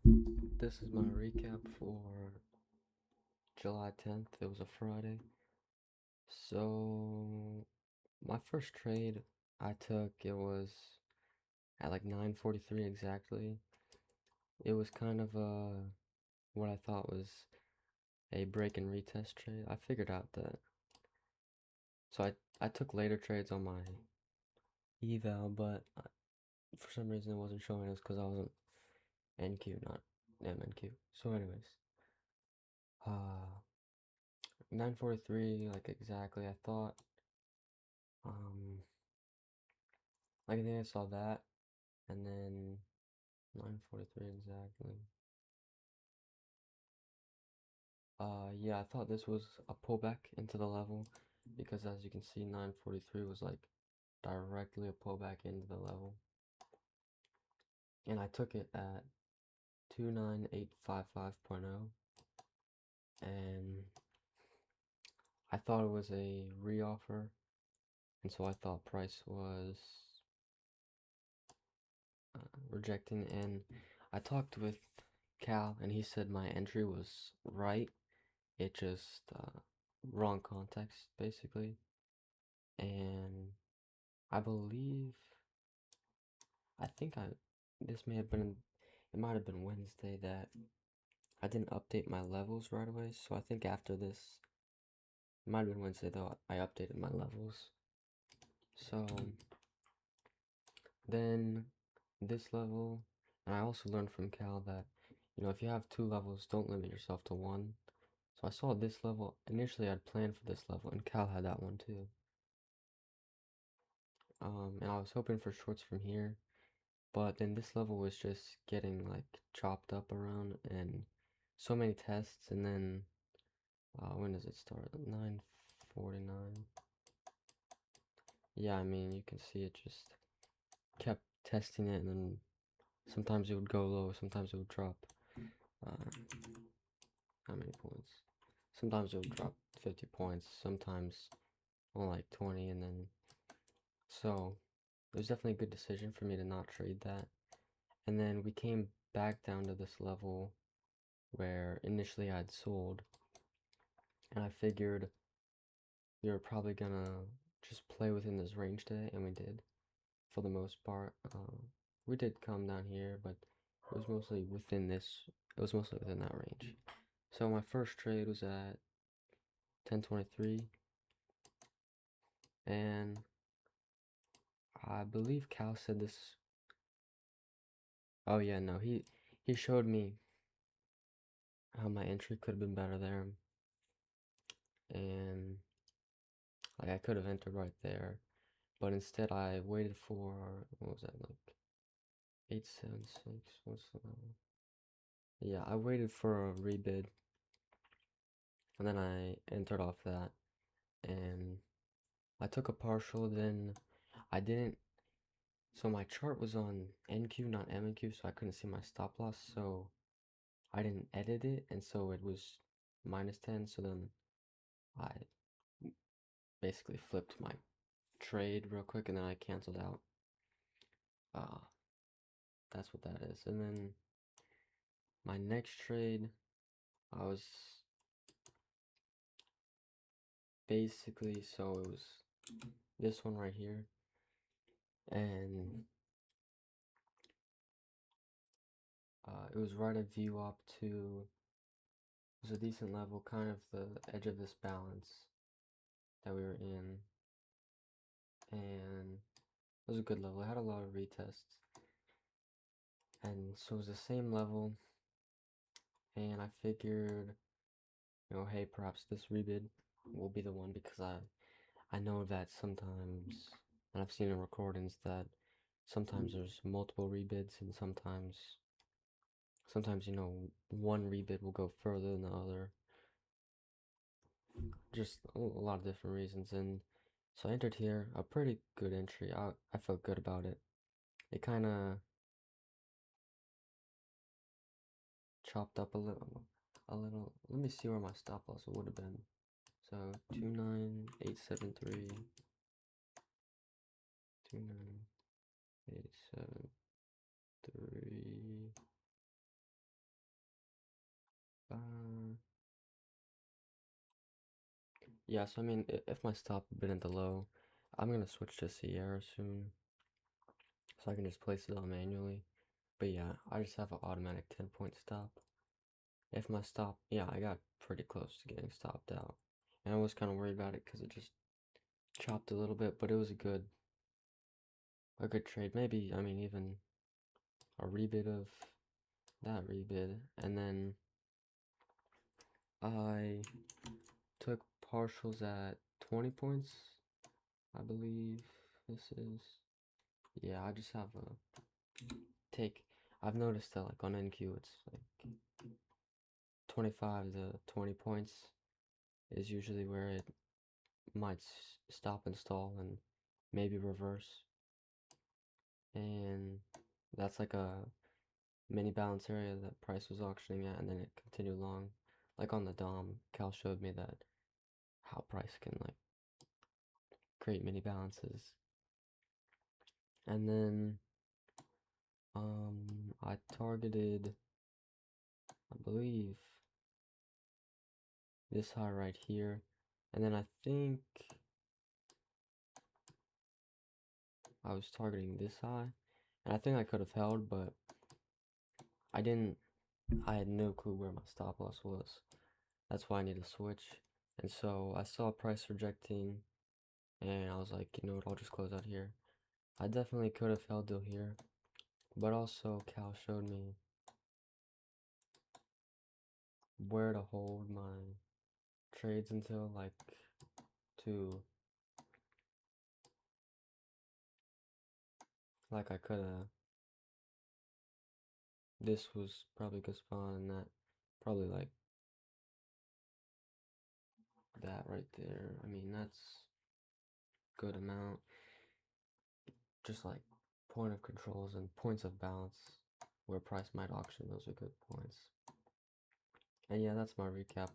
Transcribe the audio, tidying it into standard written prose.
This is my recap for July 10th. It was a Friday. So, my first trade I took, it was at like 9:43 exactly. It was kind of what I thought was a break and retest trade. I figured out that. So I took later trades on my eval, but for some reason it wasn't showing us because I wasn't NQ, not MNQ. So anyways, uh 9:43 like exactly I thought. Um Like I think I saw that, and then 9:43 exactly. Yeah, I thought this was a pullback into the level because as you can see, 9:43 was like directly a pullback into the level, and I took it at 29855.0, and I thought it was a reoffer, and so I thought price was rejecting, and I talked with Cal, and he said my entry was right. It just wrong context basically, and I believe I think I this may have been it might have been Wednesday that I didn't update my levels right away. So I think after this, it might have been Wednesday though, I updated my levels. So then this level, and I also learned from Cal that if you have two levels, don't limit yourself to one. So I saw this level. Initially, I'd planned for this level, and Cal had that one too. And I was hoping for shorts from here, but then this level was just getting like chopped up around and so many tests, and then when does it start? 9:49. Yeah, I mean you can see it just kept testing it, and then sometimes it would go low, sometimes it would drop. Uh, how many points? Sometimes it would drop 50 points, sometimes only like 20, and then so it was definitely a good decision for me to not trade that. And then we came back down to this level where initially I'd sold, and I figured we were probably gonna just play within this range today, and we did for the most part. We did come down here, but it was mostly within this. It was mostly within that range. So my first trade was at 10:23, and I believe Cal said this. Oh yeah, no, he showed me how my entry could have been better there, and like I could have entered right there, but instead I waited for what was that like 876? What's the level? Yeah, I waited for a rebid, and then I entered off that, and I took a partial. Then I didn't. So my chart was on NQ, not MNQ, so I couldn't see my stop loss. So I didn't edit it, and so it was -10. So then I basically flipped my trade real quick, and then I canceled out. Uh, that's what that is. And then my next trade, I was basically so it was this one right here, and it was right at VWAP to it was a decent level, kind of the edge of this balance that we were in, and it was a good level. It had a lot of retests, and so it was the same level, and I figured, hey, perhaps this rebid will be the one because I know that sometimes, and I've seen in recordings that sometimes there's multiple rebids, and sometimes one rebid will go further than the other, just a lot of different reasons. And so I entered here, a pretty good entry. I felt good about it. It kind of chopped up a little, a little. Let me see where my stop loss would have been. So 29873, 29873. Yeah, so I mean, if my stop had been at the low, I'm gonna switch to Sierra soon, so I can just place it on manually. But yeah, I just have an automatic 10-point stop. If my stop, yeah, I got pretty close to getting stopped out. And I was kind of worried about it because it just chopped a little bit, but it was a good trade. Maybe, I mean, even a rebid of that rebid. And then I took partials at 20 points, I believe this is. Yeah, I just have a take. I've noticed that like on NQ, it's like 25 to 20 points is usually where it might stop and stall and maybe reverse. And that's like a mini balance area that price was auctioning at, and then it continued long. Like on the DOM, Cal showed me that how price can like create mini balances. And then I targeted, I believe, this high right here. And then I think I was targeting this high. And I think I could have held, but I didn't. I had no clue where my stop loss was. That's why I need to switch. And so I saw price rejecting, and I was like, you know what, I'll just close out here. I definitely could have held till here, but also Cal showed me where to hold my trades until, like, to, like, I could have, this was probably a good spot, and that, probably like that right there. I mean, that's good amount. Just like point of controls and points of balance where price might auction, those are good points. And yeah, that's my recap.